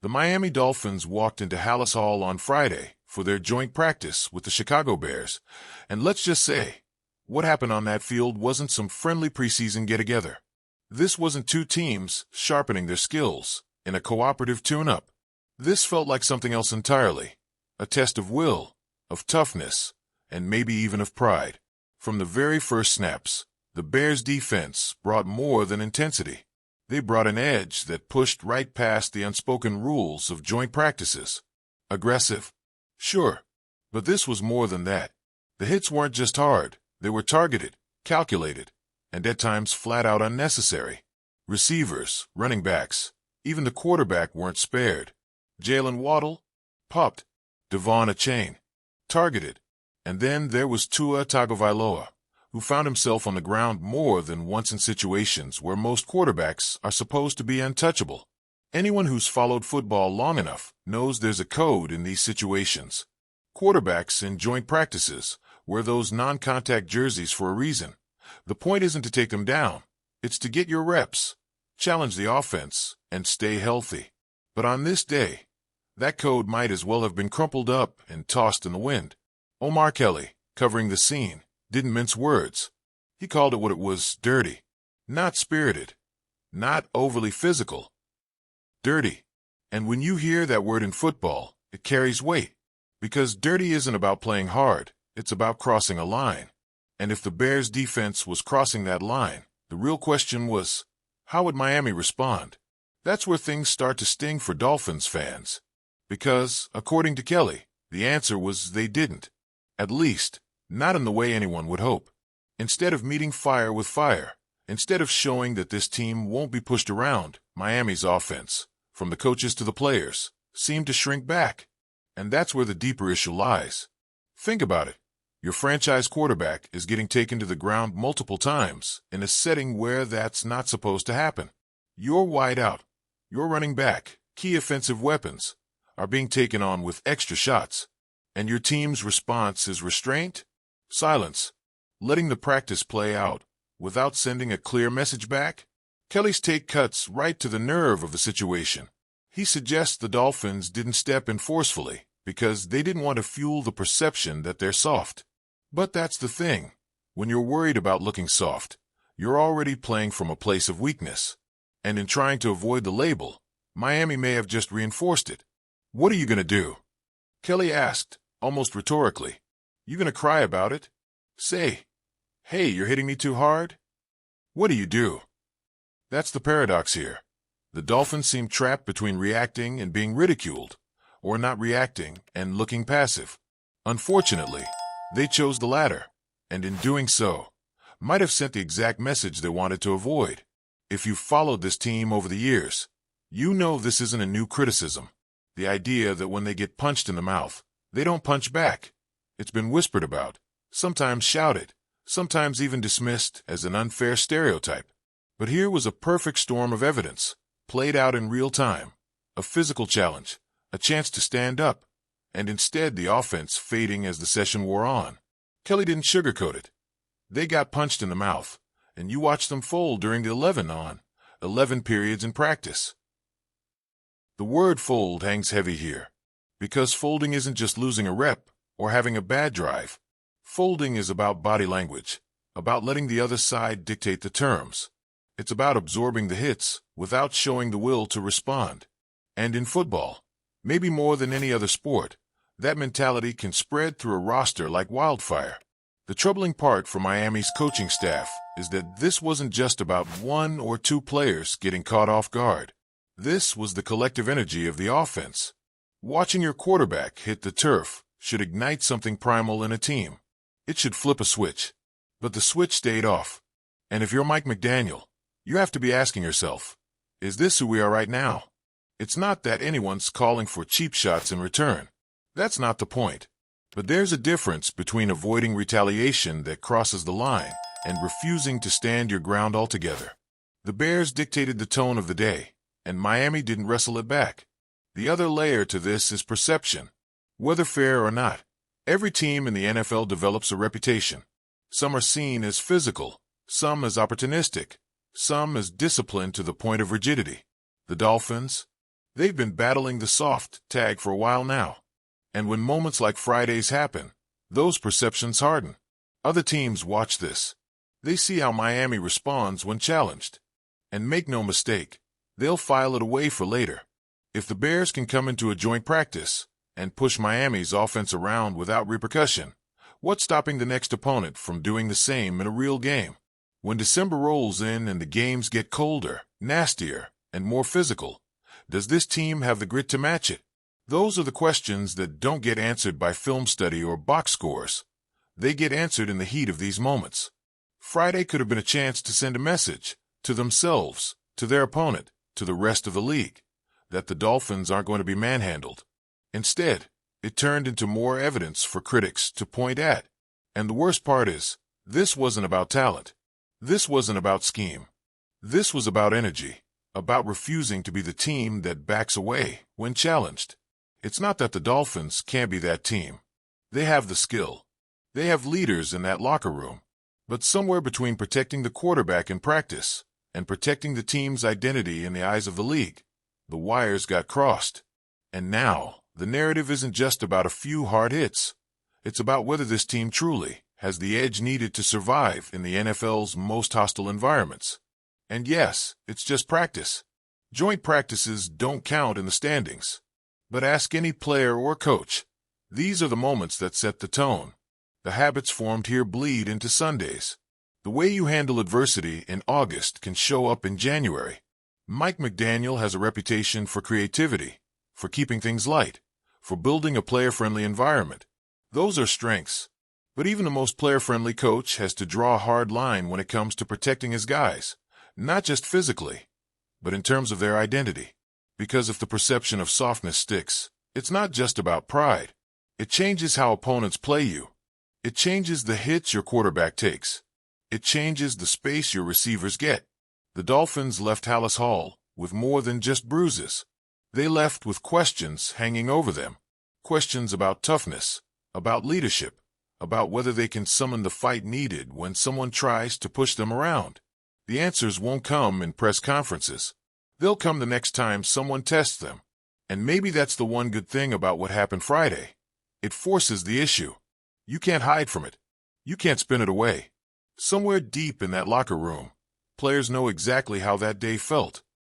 The Miami Dolphins walked into Hallis Hall on Friday for their joint practice with the Chicago Bears, and let's just say, what happened on that field wasn't some friendly preseason get-together. This wasn't two teams sharpening their skills in a cooperative tune-up. This felt like something else entirely, a test of will, of toughness, and maybe even of pride. From the very first snaps, the Bears' defense brought more than intensity. They brought an edge that pushed right past the unspoken rules of joint practices. Aggressive? Sure. But this was more than that. The hits weren't just hard. They were targeted, calculated, and at times flat-out unnecessary. Receivers, running backs, even the quarterback weren't spared. Jalen Waddle? Popped. Devon Achane? Targeted. And then there was Tua Tagovailoa, who found himself on the ground more than once in situations where most quarterbacks are supposed to be untouchable. Anyone who's followed football long enough knows there's a code in these situations. Quarterbacks in joint practices wear those non-contact jerseys for a reason. The point isn't to take them down. It's to get your reps, challenge the offense, and stay healthy. But on this day, that code might as well have been crumpled up and tossed in the wind. Omar Kelly, covering the scene, didn't mince words. He called it what it was: dirty. Not spirited. Not overly physical. Dirty. And when you hear that word in football, it carries weight. Because dirty isn't about playing hard. It's about crossing a line. And if the Bears' defense was crossing that line, the real question was, how would Miami respond? That's where things start to sting for Dolphins fans. Because, according to Kelly, the answer was they didn't. At least, not in the way anyone would hope. Instead of meeting fire with fire, instead of showing that this team won't be pushed around, Miami's offense, from the coaches to the players, seemed to shrink back. And that's where the deeper issue lies. Think about it. Your franchise quarterback is getting taken to the ground multiple times in a setting where that's not supposed to happen. Your wideout, your running back, key offensive weapons, are being taken on with extra shots. And your team's response is restraint? Silence. Letting the practice play out without sending a clear message back? Kelly's take cuts right to the nerve of the situation. He suggests the Dolphins didn't step in forcefully because they didn't want to fuel the perception that they're soft. But that's the thing. When you're worried about looking soft, you're already playing from a place of weakness. And in trying to avoid the label, Miami may have just reinforced it. What are you going to do? Kelly asked, almost rhetorically. You going to cry about it? Say, hey, you're hitting me too hard? What do? That's the paradox here. The Dolphins seem trapped between reacting and being ridiculed, or not reacting and looking passive. Unfortunately, they chose the latter, and in doing so, might have sent the exact message they wanted to avoid. If you've followed this team over the years, you know this isn't a new criticism. The idea that when they get punched in the mouth, they don't punch back. It's been whispered about, sometimes shouted, sometimes even dismissed as an unfair stereotype. But here was a perfect storm of evidence, played out in real time, a physical challenge, a chance to stand up, and instead the offense fading as the session wore on. Kelly didn't sugarcoat it. They got punched in the mouth, and you watched them fold during the 11 periods in practice. The word fold hangs heavy here, because folding isn't just losing a rep or having a bad drive. Folding is about body language, about letting the other side dictate the terms. It's about absorbing the hits without showing the will to respond. And in football, maybe more than any other sport, that mentality can spread through a roster like wildfire. The troubling part for Miami's coaching staff is that this wasn't just about one or two players getting caught off guard. This was the collective energy of the offense. Watching your quarterback hit the turf should ignite something primal in a team. It should flip a switch. But the switch stayed off. And if you're Mike McDaniel, you have to be asking yourself, is this who we are right now? It's not that anyone's calling for cheap shots in return. That's not the point. But there's a difference between avoiding retaliation that crosses the line and refusing to stand your ground altogether. The Bears dictated the tone of the day, and Miami didn't wrestle it back. The other layer to this is perception. Whether fair or not, every team in the NFL develops a reputation. Some are seen as physical, some as opportunistic, some as disciplined to the point of rigidity. The Dolphins? They've been battling the soft tag for a while now. And when moments like Fridays happen, those perceptions harden. Other teams watch this. They see how Miami responds when challenged. And make no mistake, they'll file it away for later. If the Bears can come into a joint practice and push Miami's offense around without repercussion, what's stopping the next opponent from doing the same in a real game? When December rolls in and the games get colder, nastier, and more physical, does this team have the grit to match it? Those are the questions that don't get answered by film study or box scores. They get answered in the heat of these moments. Friday could have been a chance to send a message to themselves, to their opponent, to the rest of the league, that the Dolphins aren't going to be manhandled. Instead, it turned into more evidence for critics to point at. And the worst part is, this wasn't about talent. This wasn't about scheme. This was about energy, about refusing to be the team that backs away when challenged. It's not that the Dolphins can't be that team. They have the skill. They have leaders in that locker room. But somewhere between protecting the quarterback in practice and protecting the team's identity in the eyes of the league, the wires got crossed. And now, the narrative isn't just about a few hard hits. It's about whether this team truly has the edge needed to survive in the NFL's most hostile environments. And yes, it's just practice. Joint practices don't count in the standings. But ask any player or coach. These are the moments that set the tone. The habits formed here bleed into Sundays. The way you handle adversity in August can show up in January. Mike McDaniel has a reputation for creativity, for keeping things light, for building a player-friendly environment. Those are strengths. But even the most player-friendly coach has to draw a hard line when it comes to protecting his guys, not just physically, but in terms of their identity. Because if the perception of softness sticks, it's not just about pride. It changes how opponents play you. It changes the hits your quarterback takes. It changes the space your receivers get. The Dolphins left Halas Hall with more than just bruises. They left with questions hanging over them. Questions about toughness, about leadership, about whether they can summon the fight needed when someone tries to push them around. The answers won't come in press conferences. They'll come the next time someone tests them. And maybe that's the one good thing about what happened Friday. It forces the issue. You can't hide from it. You can't spin it away. Somewhere deep in that locker room, players know exactly how that day felt.